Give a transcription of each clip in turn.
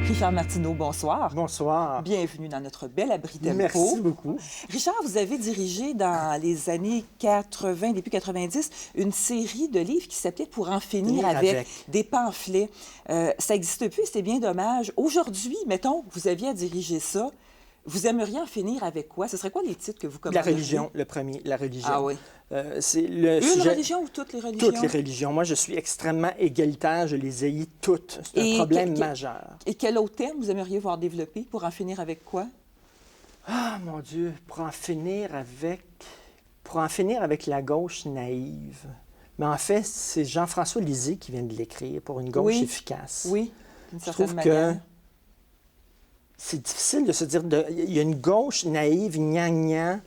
Richard Martineau, bonsoir. Bonsoir. Bienvenue dans notre bel abri tempo. Merci beaucoup. Richard, vous avez dirigé dans les années 80, début 90, une série de livres qui s'appelait Pour en finir avec des pamphlets. Ça n'existe plus, c'est bien dommage. Aujourd'hui, mettons, vous aviez à diriger ça. Vous aimeriez en finir avec quoi? Ce serait quoi les titres que vous commanderiez? La religion, le premier, la religion. Ah oui. C'est le Une sujet... religion ou toutes les religions? Toutes les religions. Moi, je suis extrêmement égalitaire, je les haïs toutes. C'est un problème majeur. Et quel autre thème vous aimeriez voir développé? Pour en finir avec quoi? Ah, mon Dieu, pour en finir avec la gauche naïve. Mais en fait, c'est Jean-François Lisée qui vient de l'écrire, pour une gauche efficace. Oui, d'une Je certaine trouve manière. que c'est difficile de se dire... Il y a une gauche naïve, gnangnan,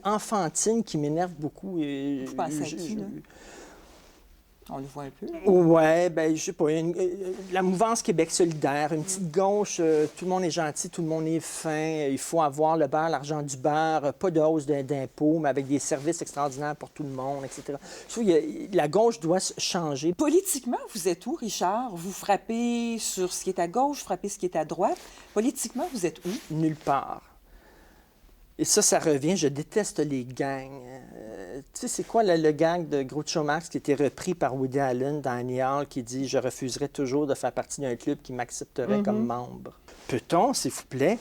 enfantine, qui m'énerve beaucoup. Vous pensez à qui, là? On le voit un peu. Oui, bien, je sais pas. La mouvance Québec solidaire, une petite gauche, tout le monde est gentil, tout le monde est fin, il faut avoir le beurre, l'argent du beurre, pas de hausse d'impôts, mais avec des services extraordinaires pour tout le monde, etc. Je trouve que la gauche doit changer. Politiquement, vous êtes où, Richard? Vous frappez sur ce qui est à gauche, vous frappez ce qui est à droite. Politiquement, vous êtes où? Nulle part. Et ça revient, je déteste les gangs. Tu sais, c'est quoi le gang de Groucho Marx qui a été repris par Woody Allen dans Annie Hall qui dit « Je refuserai toujours de faire partie d'un club qui m'accepterait comme membre ». Peut-on, s'il vous plaît,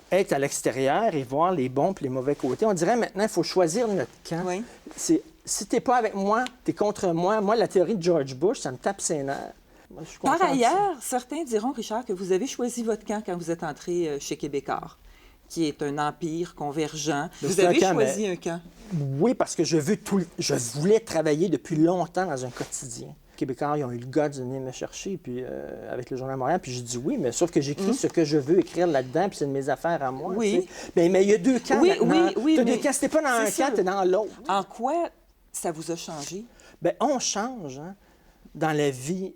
être à l'extérieur et voir les bons et les mauvais côtés? On dirait maintenant qu'il faut choisir notre camp. Oui. Si t'es pas avec moi, t'es contre moi. Moi, la théorie de George Bush, ça me tape ses nerfs. Moi, je suis Par content de ailleurs, certains diront, Richard, que vous avez choisi votre camp quand vous êtes entré chez Québécois, qui est un empire convergent. Vous avez choisi un camp. Oui, parce que je voulais travailler depuis longtemps dans un quotidien. Les Québécois, ils ont eu le gars de venir me chercher puis, avec le Journal de Montréal, puis j'ai dit oui, mais sauf que j'écris ce que je veux écrire là-dedans, puis c'est de mes affaires à moi. Oui. Mais il y a deux camps maintenant. Oui, T'as deux camps. Si t'es pas dans un camp, t'es dans l'autre. En quoi ça vous a changé? Bien, on change, hein? Dans la vie,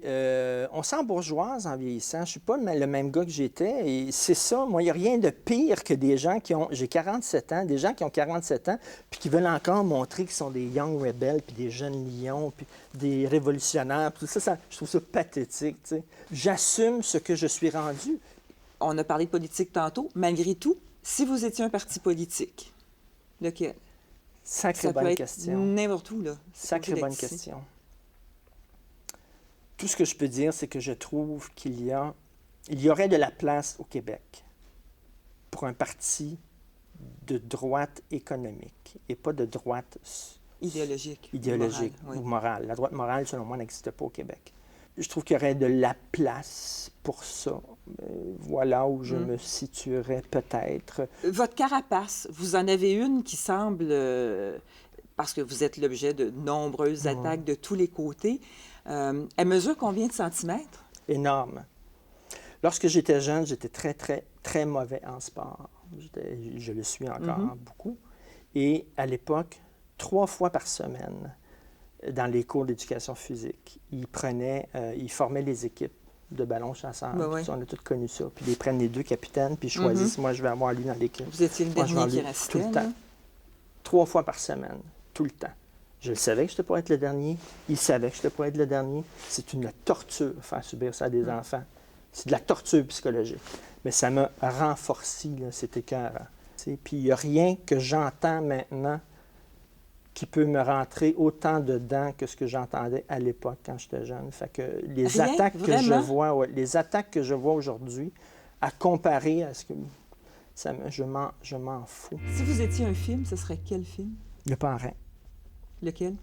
on s'embourgeoise en vieillissant. Je ne suis pas le même gars que j'étais. Et c'est ça, moi, il n'y a rien de pire que des gens qui ont... J'ai 47 ans, des gens qui ont 47 ans, puis qui veulent encore montrer qu'ils sont des young rebels, puis des jeunes lions, puis des révolutionnaires. Puis ça, je trouve ça pathétique, tu sais. J'assume ce que je suis rendu. On a parlé de politique tantôt. Malgré tout, si vous étiez un parti politique, lequel? Sacrée bonne question. N'importe où, là. Sacrée bonne question. Tout ce que je peux dire, c'est que je trouve qu'il y aurait de la place au Québec pour un parti de droite économique et pas de droite idéologique ou morale. La droite morale, selon moi, n'existe pas au Québec. Je trouve qu'il y aurait de la place pour ça. Voilà où je me situerais peut-être. Votre carapace, vous en avez une qui semble, parce que vous êtes l'objet de nombreuses attaques de tous les côtés, elle mesure combien de centimètres? Énorme. Lorsque j'étais jeune, j'étais très, très, très mauvais en sport. Je le suis encore beaucoup. Et à l'époque, 3 fois par semaine, dans les cours d'éducation physique, ils formaient les équipes de ballon chasseur. On a tous connu ça. Puis ils prennent les 2 capitaines, puis ils choisissent, moi, je vais avoir lui dans l'équipe. Vous étiez le dernier qui restait? Tout le temps. 3 fois par semaine, tout le temps. Je le savais que je n'étais pas être le dernier. Il savait que je n'étais pas être le dernier. C'est une torture, faire subir ça à des enfants. C'est de la torture psychologique. Mais ça m'a renforcé, c'était écœurant. Puis il n'y a rien que j'entends maintenant qui peut me rentrer autant dedans que ce que j'entendais à l'époque quand j'étais jeune. Fait que les attaques que je vois aujourd'hui, à comparer à ce que... je m'en fous. Si vous étiez un film, ce serait quel film? Le Parrain. Lequel?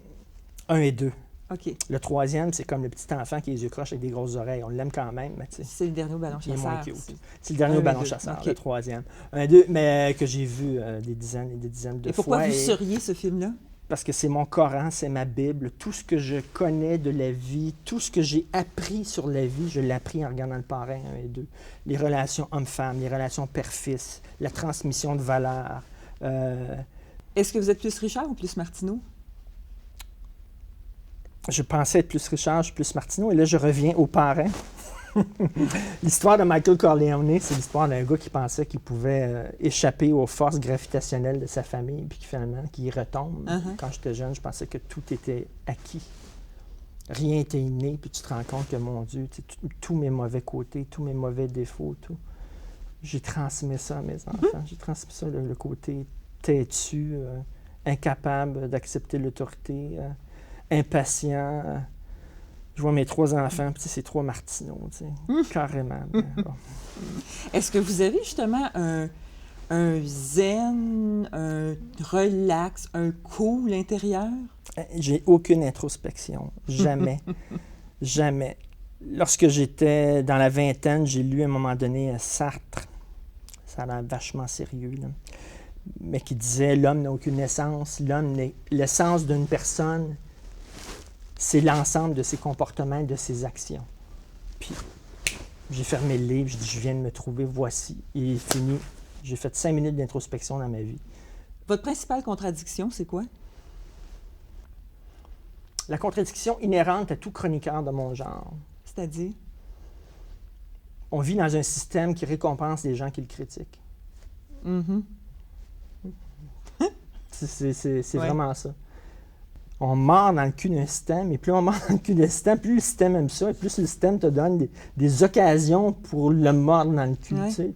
1 et 2. OK. Le 3e, c'est comme le petit enfant qui a les yeux croches avec des grosses oreilles. On l'aime quand même, mais tu sais. C'est le dernier au ballon chasseur. Il est moins cute. C'est le dernier au ballon chasseur, okay. Le 3e. 1 et 2, mais que j'ai vu des dizaines et des dizaines de fois. Et pourquoi vous seriez ce film-là? Parce que c'est mon Coran, c'est ma Bible. Tout ce que je connais de la vie, tout ce que j'ai appris sur la vie, je l'ai appris en regardant Le Parrain 1 et 2. Les relations homme-femme, les relations père-fils, la transmission de valeurs. Est-ce que vous êtes plus Richard ou plus Martineau? Je pensais être plus Richard, je suis plus Martineau, et là, je reviens au Parrain. L'histoire de Michael Corleone, c'est l'histoire d'un gars qui pensait qu'il pouvait échapper aux forces gravitationnelles de sa famille, puis qui finalement, qui y retombe. Quand j'étais jeune, je pensais que tout était acquis. rien n'était inné, puis tu te rends compte que, mon Dieu, tous mes mauvais côtés, tous mes mauvais défauts, tout, j'ai transmis ça à mes enfants. J'ai transmis ça, le côté têtu, incapable d'accepter l'autorité, impatient. Je vois mes 3 enfants, puis c'est 3 Martineaux, carrément. Bon. Est-ce que vous avez justement un zen, un relax, un cool intérieur? J'ai aucune introspection. Jamais. Jamais. Lorsque j'étais dans la vingtaine, j'ai lu à un moment donné Sartre. Ça a l'air vachement sérieux, là. Mais qui disait « L'homme n'a aucune essence. L'essence d'une personne, c'est l'ensemble de ses comportements et de ses actions. » Puis j'ai fermé le livre, j'ai dit « Je viens de me trouver, voici. » Il est fini. J'ai fait 5 minutes d'introspection dans ma vie. Votre principale contradiction, c'est quoi? La contradiction inhérente à tout chroniqueur de mon genre. C'est-à-dire? On vit dans un système qui récompense les gens qui le critiquent. Mm-hmm. C'est vraiment ça. On mord dans le cul d'un système, et plus on mord dans le cul d'un système, plus le système aime ça, et plus le système te donne des occasions pour le mordre dans le cul. Ouais. Tu sais.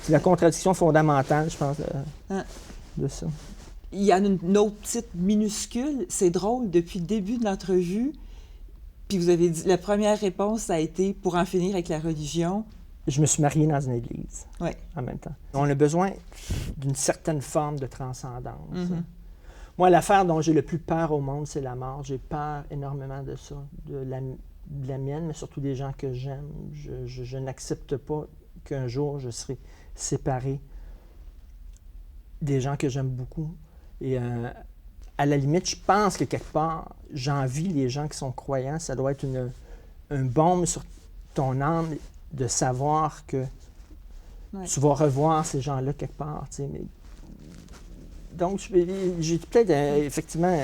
C'est la contradiction fondamentale, je pense, de ça. Il y a une autre petite minuscule. C'est drôle, depuis le début de l'entrevue, puis vous avez dit, la première réponse a été pour en finir avec la religion. Je me suis marié dans une église, en même temps. On a besoin d'une certaine forme de transcendance. Mm-hmm. Moi, l'affaire dont j'ai le plus peur au monde, c'est la mort. J'ai peur énormément de ça, de la mienne, mais surtout des gens que j'aime. Je n'accepte pas qu'un jour, je serai séparé des gens que j'aime beaucoup. Et à la limite, je pense que quelque part, j'envie les gens qui sont croyants. Ça doit être un baume sur ton âme de savoir que tu vas revoir ces gens-là quelque part. Tu sais, mais... Donc, j'ai peut-être, effectivement,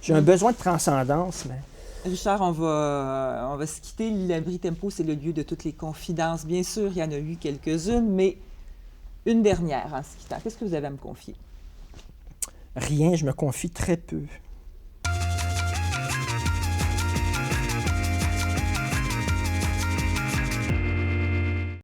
j'ai un besoin de transcendance, mais... Richard, on va se quitter. L'Abri Tempo, c'est le lieu de toutes les confidences. Bien sûr, il y en a eu quelques-unes, mais une dernière en se quittant. Qu'est-ce que vous avez à me confier? Rien, je me confie très peu.